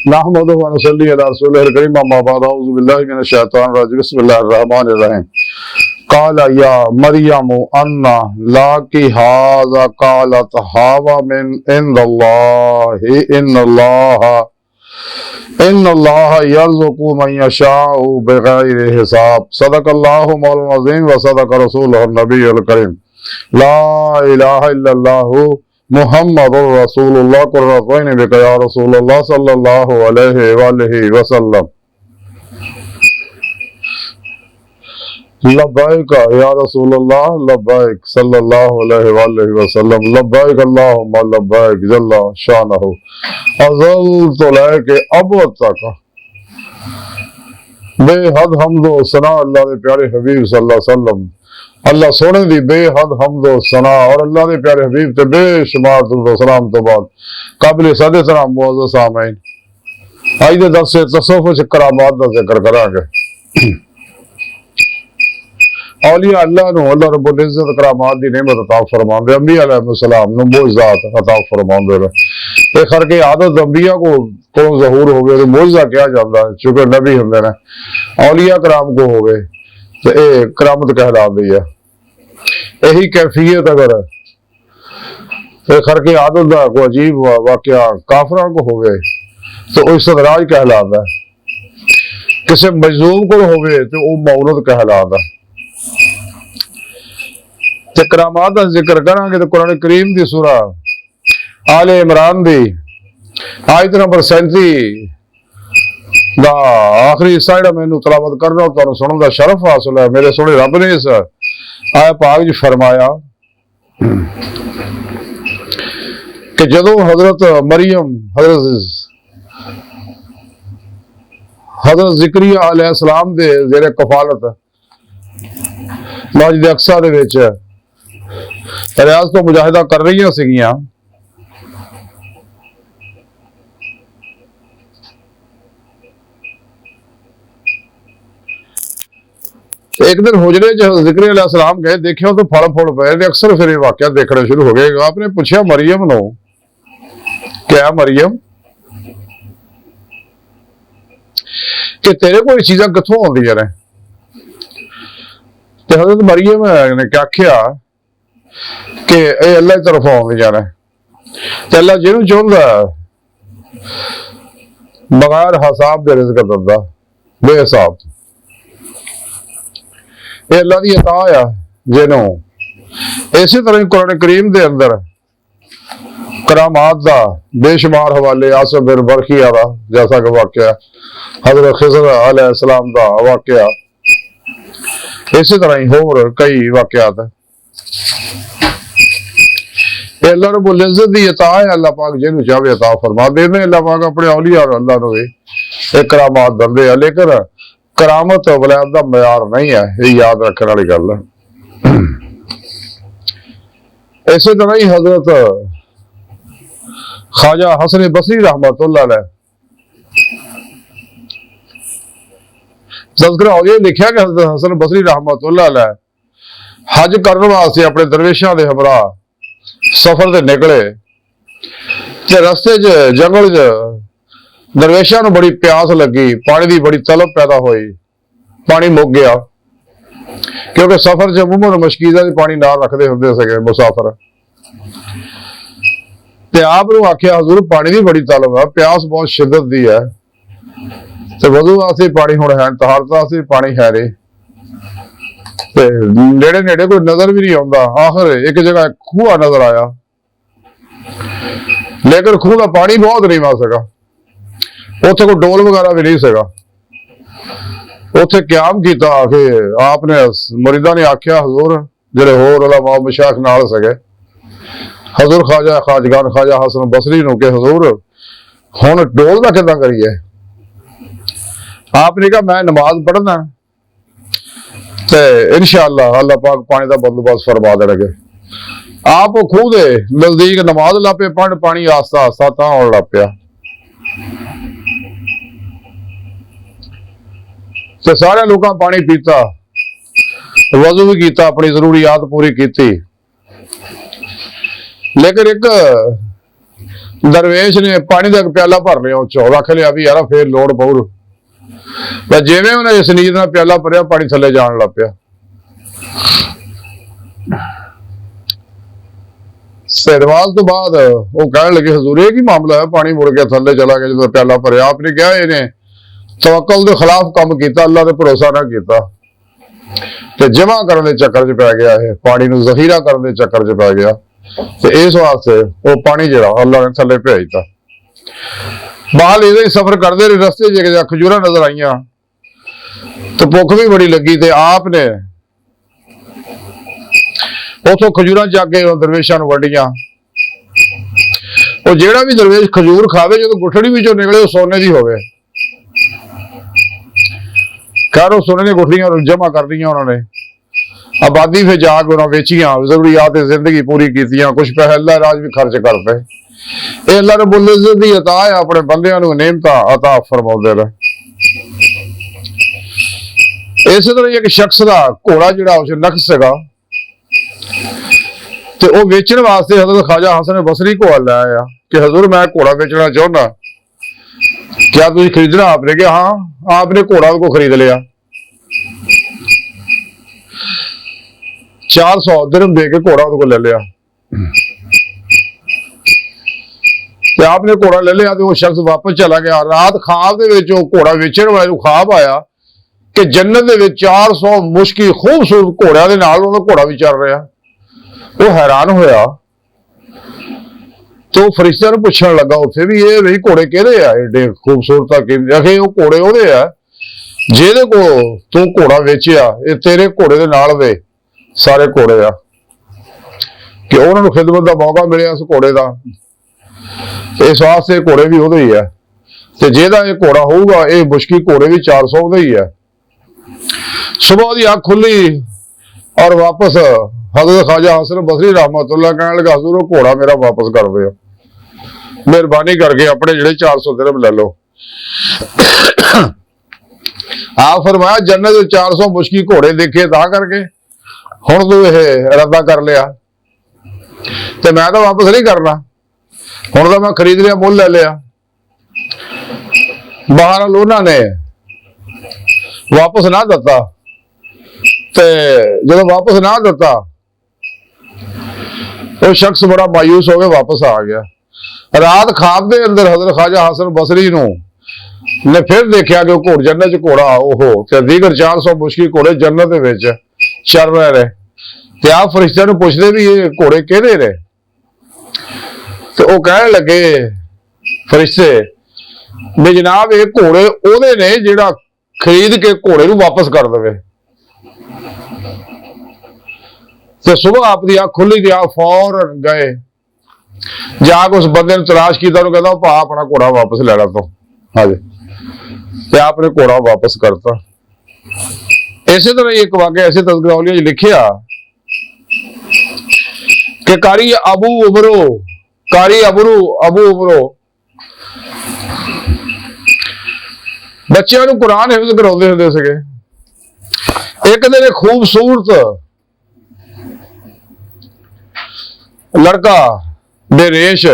नहमदुहु व नसल्ली अला रसूलिल करीम अम्मा बाद अऊज़ु बिल्लाहि मिनश शैतानिर रजीम बिस्मिल्लाहिर रहमानिर रहीम क़ाल या मरियम अन्ना लाकी हाज़ा क़ालत हावा मिन इंदल्लाहि इन्नल्लाह यर्ज़ुक़ु मन यशाअु बिग़ैरि हिसाब सदक़ल्लाहु मौलाना अज़ीम व सदक़ रसूलुहुन नबियुल करीम ला इलाहा इल्लल्लाहु मुहम्मदुर रसूलुल्लाह कुर्रतुन बिका या रसूलुल्लाह सल्लल्लाहु अलैहि वसल्लम लब्बैक या रसूलुल्लाह लब्बैक सल्लल्लाहु अलैहि वसल्लम लब्बैक अल्लाहुम्मा लब्बैक जल्ला शानहु अज़लतु लैके अब तक बेहद हम्दो सना अल्लाह दे प्यारे हबीब सल्लल्लाहु अलैहि वसल्लम अल्लाह सोने दी बेहद हम्दो सना और अल्लाह दे प्यारे हबीब ते बेशुमार दुरूद सलाम तो बाद काबिल सदे सलाम मुअज़्ज़ज़ सामईन आज दे दरस तसव्वुफ़ च करामात दा जिक्र करांगे। औलिया अल्लाह नूं अल्लाह रब्बुल इज़्ज़त करामात दी नेमत अता फरमांदे, अंबिया अलैहिस्सलाम नूं मुअज़्ज़ात अता फरमांदे ने। ये करके आदत अंबिया को ज़हूर होवे ते मुअज़्ज़ा कहा जांदा है क्योंकि नबी हुंदे ने। औलिया कराम को होवे ते ए करामत कहलांदी है। यही कैफियत अगर करके आदत का कोई अजीब वाकया काफरा को होवे तो इस्तदराज कहलाता है, किसी मजलूम को होवे तो वह मौरत कहलाता है। ते करामात का जिक्र करांगे तो कुरान करीम की सूरा आले इमरान दी आयत नंबर 37 दा आखिरी हिस्सा जिहड़ा मैनूं तलावत करना तुहानूं सुणन दा शरफ हासिल है। मेरे सोहणे रब ने इस आया पाक च फरमाया कि जदों हजरत मरियम हजरत ज़िकरिया अलैहिस्सलाम दे ज़ेरे कफालत मस्जिद अक्सा दे विच रियाज तो मुजाहिदा कर रही सीगियां, एक दिन हुजरे ज़िक्र अलैहिस्सलाम गए, देखियो तो फल फुल पे। अक्सर फिर वाकया देखने शुरू हो गए। आपने पूछा मरियम नो, क्या मरियम कि तेरे को चीज़ां कित्थों आउंदियां ने? ते हज़रत मरियम ने क्या आख्या कि ये अल्लाह की तरफ आउंदियां ने ते अल्लाह जिहनूं चाहुंदा बगैर हिसाब दे रिज़्क दिंदा बेहिसाब। ये अल्लाह की अता है जिन्हों। इसी तरह कुरान करीम के अंदर करामात का बेशुमार हवाले आसिफ बिन बरखिया का जैसा कि वाकया, हजरत खिज़र अलैहिस्सलाम का वाकया, इसी तरह ही होर कई वाकयात है। अल्लाह रब्बुल इज़्ज़त की अता है। अल्लाह पाक जिन्हों चाहे अता फरमा देने। अल्लाह पाक अपने औलिया और अल्लाह नूं एक करामात दिंदे है, लेकिन करामत वलैद का मयार नहीं है, ये याद रखने वाली गल है। इसी तरह ही हजरत ख्वाजा हसन बसरी रहमतुल्लाह अलैह तज़किरा हो गया, लिखा कि हजरत हसन बसरी रहमतुल्लाह अलैह हज करने वास्ते अपने दरवेशों के हमरा सफर से निकले ते रस्ते च जंगल च दरवेशों को बड़ी प्यास लगी, पानी की बड़ी तलब पैदा हुई, पानी मुक गया क्योंकि सफर च अमूमन मशकीज़ा पानी ना रखते होंदे सके मुसाफिर। ते आपनूं आख्या हजूर पानी की बड़ी तलब है, प्यास बहुत शिद्दत दी है ते वजू वास्ते पानी हुण है, तहारत वास्ते पानी है नहीं ते नेड़े नेड़े कोई नजर भी नहीं आउंदा। आखिर एक जगह खूह नजर आया, लेकिन खूह का पानी बहुत नहीं आ सका, उत्थे कोई डोल वगैरह भी नहीं सका। उत्थे क्याम किया कि आपने मुरीदा ने आख्या हजूर जेडे होर उलमा मशाइख नाल सके हजूर ख्वाजा खाजगान ख्वाजा हसन बसरी नूं कि हजूर हुण डोल दा किदां करिए? आपने कहा मैं नमाज पढ़ना ते इंशाअल्लाह अल्लाह पाक पानी का बंदोबस्त फरमा देणगे। आप खूह दे नजदीक नमाज लापे पढ़, पानी आस्ता आस्ता तां आउण लग पिया ते सारे लोगों पानी पीता, वजू भी किया, अपनी जरूरियात पूरी की, लेकिन एक दरवेश ने पानी का प्याला भर लिया, चौ रख लिया भी यार फिर लोड़ पऊ। पर जिवें उन्हें इस नीर का प्याला भरिया, पानी थले जान लग पिया। सहरवाल तो बाद वो कह लगे हजूर ये की मामला है, पानी मुड़ के थले चला गया जो प्याला भरिया। आपने कहा इन्हें तवक्कल के खिलाफ काम किया, अल्लाह ने भरोसा ना किया ते जमा करने के चक्कर च पै गया है, पानी नूं ज़खीरा करने के चक्कर च पै गया। ते इस वास्ते वो पानी जिहड़ा अल्लाह ने थले भेज दिता। बाल इहदे सफर करते रहे, रस्ते च खजूरां नजर आईयां तो भुख भी बड़ी लगी, ते आपने उथों खजूरां चक के दरवेशां नूं वड्डियां। वो जिहड़ा भी दरवेश खजूर खावे जो गुठड़ी विचों निकले वो सोने दी होवे। खैर सोने दी गुठड़ियां जमा कर दी उन्होंने, आबादी फिर जाके उन्होंने वेचियां, जरूरियात जिंदगी पूरी की, कुछ पैसे अल्लाह राज भी खर्च कर पे। ये अल्लाह रब्बुल इज्जत दी अता है, अपने बंदियां नूं नेमतां अता फरमाउंदे रहे। इस तरह एक शख्स का घोड़ा जिहड़ा उस नक्स सीगा ते वो वेचण वास्ते हज़रत ख्वाजा हसन बसरी को ले आया कि हजूर मैं घोड़ा बेचना चाहना, क्या तुम खरीदना? आपने कहा हाँ। आपने घोड़ा को खरीद लिया, 400 दिरहम दे के घोड़ा को ले लिया। ते आपने घोड़ा ले लिया तो वो शख्स वापस चला गया। रात ख्वाब दे विच घोड़ा वेचण वाले नूं ख्वाब आया कि जन्नत दे विच 400 मुश्की खूबसूरत घोड़ियां दे नाल उहदा घोड़ा भी चल रहा। वो हैरान होया तो फरिश्ते नूं पुछण लगा उत्थे भी ये नहीं घोड़े किहदे आ एडे खूबसूरत? आखे वो घोड़े ओहदे आ जिहदे को तू घोड़ा वेचिया, ये तेरे घोड़े दे नाल दे सारे घोड़े आ कि उन्हां नूं खिदमत दा मौका मिलिया इस घोड़े दा। इस वास्ते घोड़े भी उहदे ही है, ते जिहदा ये घोड़ा होऊगा ये मुश्की घोड़े भी 400 उहदे ही है। सुबह दी अख खुली और वापस हज़रत ख्वाजा हसन बसरी रहमतुल्लाह कहने लगा हजूर घोड़ा मेरा वापस कर दो, मेहरबानी करके अपने जिहड़े 400 दिरहम ले लो। आप फरमाया जन्नत 400 मुश्की घोड़े देखे ता करके हुण तू ये इरादा कर लिया, ते मैं तो वापस नहीं करना, हुण तो मैं खरीद लिया, मुल ले लिया। बहरहाल उन्होंने वापस ना दिता, ते जब वापस ना दिता वो शख्स बड़ा मायूस हो गया, वापस आ गया। रात ख्वाब के अंदर हजरत ख्वाजा हसन बसरी ने फिर देखा कि घोड़ जन्नत च घोड़ा ओहो दीगर 400 मुश्की घोड़े जन्नत दे विच चल रहे। ते आप फरिश्तियां नूं पुछदे भी ये घोड़े किहदे ने? ते वो कहने लगे फरिश्ते भी जनाब ये घोड़े ओहदे ने जिहड़ा खरीद के घोड़े नूं वापस कर देवे। तो सुबह आपकी अख खुली थी, आप फौरन गए जाके उस बंदे ने तलाश किया, कहता भा अपना घोड़ा वापस ले ला तो। हाँ जी, ते आपने घोड़ा वापस करता। इसी तरह एक वाकया ऐसे तज़किरा लिखिया कि कारी अबू उमरो बच्चों को कुरान हिफ्ज कराते होंगे सीगे। एक दिन खूबसूरत लड़का बेरेश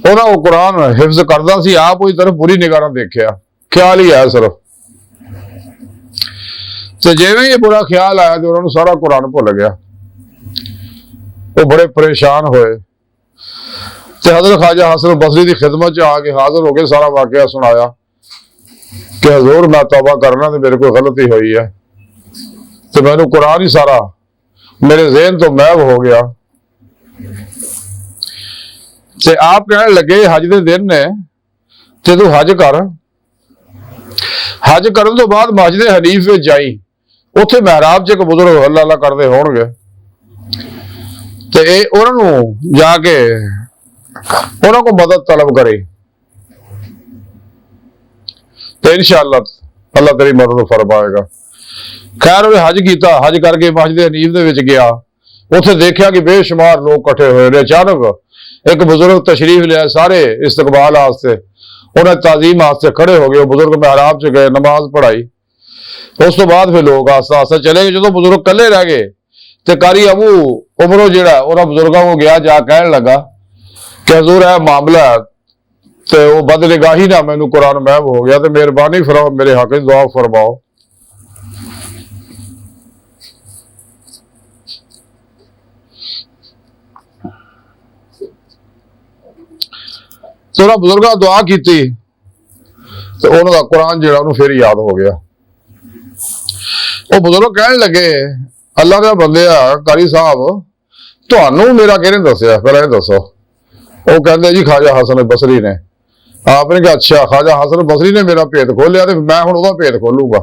उन्होंने कुरान हिफ्ज करता सी, आप उसकी तरफ बुरी निगाह देखा, ख्याल ही आया सिर्फ। तो जिवें ये बुरा ख्याल आया तो उन्होंने सारा कुरान भुल गया। वो बड़े परेशान होए तो हजरत ख्वाजा हसन बसरी की खिदमत आके हाजिर हो गए, सारा वाकया सुनाया कि हजूर मैं तौबा करना तो मेरे को गलती हुई है, तो मैंने कुरान ही सारा मेरे ज़हन तो महव हो गया। ते आप कहने लगे हज के दिन ने ते तू हज कर, हज करन तो बाद मस्जिद हनीफ में जाई, उत्थे महराब च एक बुजुर्ग अल्लाह अल्लाह करते होणगे, ते उन्होंने जाके उन्होंने को मदद तलब करे, तो इंशाअल्लाह अल्लाह तेरी मदद फरमाएगा। खैर उन्हें हज किया, हज करके मस्जिद हनीफ दे विच गया, उत्थे देखा कि बेशुमार लोग इकट्ठे हुए ने। अचानक एक बुजुर्ग तशरीफ लिया, सारे इस्तकबाल वास्ते उन्हें ताजीम वास्ते खड़े हो गए। बुजुर्ग महराब च गए, नमाज पढ़ाई, उस तो बाद फिर लोग आस्ता आस्ता चले गए। जो बुजुर्ग कले रह गए तो कारी अबू उमरो जिहड़ा उन्होंने बुजुर्गों को गया जा कहने लगा कि हजूर है मामला है, तो वो बदनिगाही ना मैनू कुरान महब हो गया, तो मेहरबानी फरमाओ मेरे हक च दुआ फरमाओ। तो उन्होंने बुजुर्गों दुआ की, तो उन्होंने कुरान जो फिर याद हो गया। वो बुजुर्ग कहने लगे अल्लाह के बंदे कारी साहब तुहानू मेरा किहने दसिया, फिर ये दसो। वो कहते जी ख्वाजा हसन बसरी ने। आपने कहा अच्छा ख्वाजा हसन बसरी ने मेरा भेद खोलिया, तो मैं हुण ओहदा भेद खोलूंगा।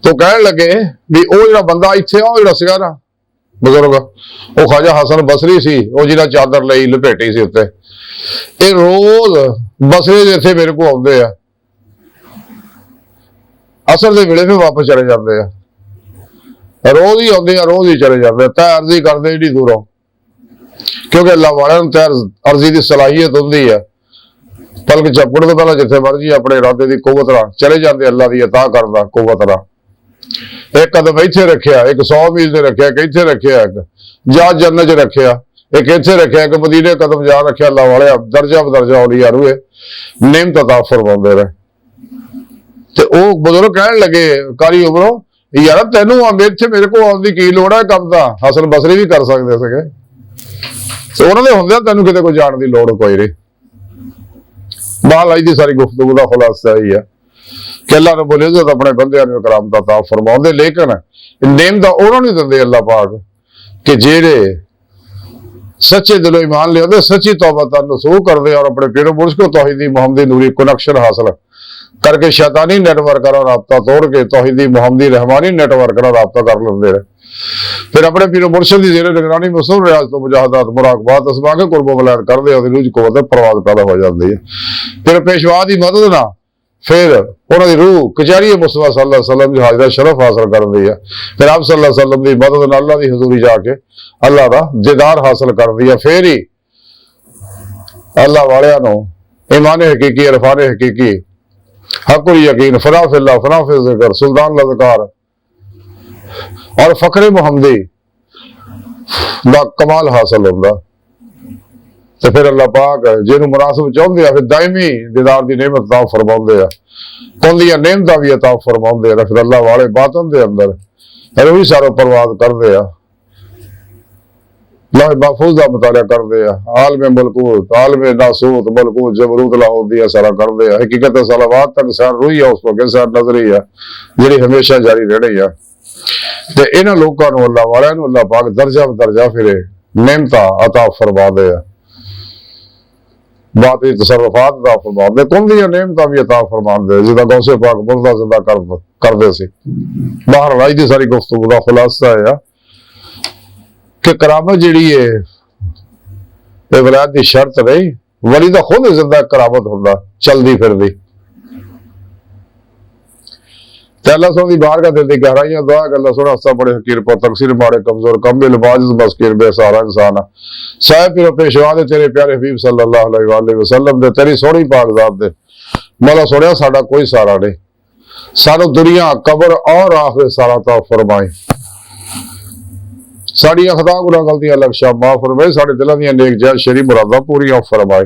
तो कहने लगे भी वो जो बंदा इत्थे आ जो सीगा ना बुजुर्ग, वो ख्वाजा हसन बसरी सी, वो जिहड़ा चादर लई लपेटी सी उत्ते, ये रोज बसरे दे इत्थे मेरे को आउंदे आ, असर के वेले फिर वापस चले जाते हैं, रोज ही आते हैं रोज ही चले जाते हैं, तय अर्जी करते एडी दूरों, क्योंकि अल्लाह वाले तय अर्जी की सलाहियत होंगी है। पलक झपड़ तो पहला जिथे मर्जी अपने इरादे की कुवत नाल चले जाते, अल्लाह की अता करदा कुवत नाल। एक कदम इत्थे रखिया, एक 100 मील से रखिया, एक इत्थे रखिया, एक जा जन्नत च रखिया, एक इत्थे रखिया, एक मदीने कदम जा रखिया। अल्लाह वाले दर्जा बदर्जा औलिया रूए नेमत अता फरमाउंदे रहे। ते ओ बुजुर्ग कहने लगे कारी उमरो यार तेनू इत्थे मेरे को आउण दी की लोड़ है, काम तां हसन बसरी भी कर सकदे सीगे, ते उन्हां दे हुंदे तैनू किते कोई जाण दी लोड़ कोई नहीं। बाल आई दी सारी गुफ्तगू दा खुलासा ही है कि अल्लाह रब्बुल इज्जत अपने बंदियां नूं करामत अता फरमाउंदे, लेकिन नेमत उन्हां नूं दिंदे अल्लाह पाक कि जेड़े सच्चे दिलों ईमान लियाउंदे, सच्ची तौबा नसूह करदे और अपने पीरो मुर्श को तौहीदी मुहम्मदी नूरी कनेक्शन हासिल करके शैतानी नेटवर्क का राब्ता तोड़ के तौहीदी मुहम्मदी रहमानी नेटवर्क का राब्ता कर लेंदे रहे। फिर अपने पीरो मुर्शिद की ज़ेरे निगरानी मसूल रियाज तो मुजाहदात मुराकबात असमा के कुर्बो वलायत करदे और रूह च कुव्वत परवाज़ पैदा हो जाती है। फिर पेशवा की मदद ना फिर उन्होंने रूह कचहरी मुस्तफा सल्लल्लाहु अलैहि वसल्लम की हाजरा शरफ हासिल करती है। फिर आप सल्लल्लाहु अलैहि वसल्लम की मदद नाल अल्लाह की हजूरी जाके अल्लाह का दीदार हासिल करती है। फिर ही अल्लाह वालियां नूं ईमान हकीकी इरफान हकीकी हकुल यकीन फनाफिल्ला फनाफिल ज़िक्र सुल्तान लज़कार और फखरे मुहम्मदी दा कमाल हासिल होंदा। तो फिर अल्लाह पाक जिन्होंने मुनासिब चाहते हैं फिर दायमी दीदार की नेमत अता फरमाउंदे आ, उन्दियां नेमतां भी अता फरमाउंदे आ। फिर अल्लाह वाले बातन दे अंदर रूही सारो परवाज़ करदे आ, लौह महफूज़ का मुताला करते हैं, आलमे मलकूत आलमे नासूत मलकूत जबरूत लाहौर दिया सारा करते हैं। हकीकत सलावात तक सैर रुई है, उस वक्त सैर नजरी है जी हमेशा जारी रहनी है। तो इन्होंने लोगों को अल्लाह वाले अल्लाह पाक दर्जा बदर्जा फिर नेमत अता फरमाते हैं, बात तसरफात अता फरमाते, कौन दियां नेमत भी अता फरमाते जिदा गौसे पाक मुर्दा जिंदा करते सी। बाहर राज की सारी गुफ्तगू का खुलासा है कि करामत जिहड़ी है वलायत की शर्त नहीं, वली दा खुद जिंदा करामत हुंदा चलदी फिरदी। अल्लाह सोहनी दी बारगाह दिल दी गहराइयां दुआ कि अल्लाह सोहना हस्ता बड़े हकीर पर तकसीर माड़े कमजोर कम्बिल बाजिज मस्कीर बेसहारा इंसान साहिब पिरो पेशवा दे तेरे प्यारे हबीब सल्लल्लाहु अलैहि वसल्लम दे तेरी सोहनी पाक ज़ात दे मौला सोहणिया साडा कोई सहारा नहीं, सानू दुनिया कब्र और आखिरत सारा ता फरमाए, साड़ियां खता गुनाह गलतियां लक्ष्या माफ फरमाए, साडे दिलों दी नेक जायज़ शरी मुरादां पूरियां फरमाए,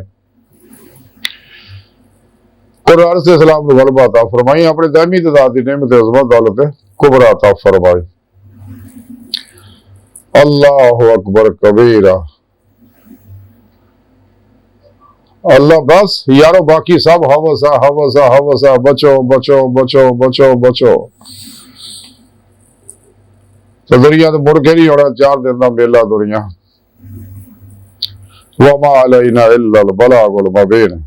कुरान से इस्लाम को गलबा अता फरमाई, अपने दायमी तदाद की नेमत अज़मत दौलत कुबरा अता फरमाई। अल्लाहु अकबर कबीरा। अल्लाह बस यारो बाकी सब हवसा हवसा हवसा, बचो बचो बचो बचो बचो। तो दुनिया तो मुड़ के नहीं होना, 4 दिन का मेला दुनिया। वमा अलैना इल्लल बलागुल मुबीन।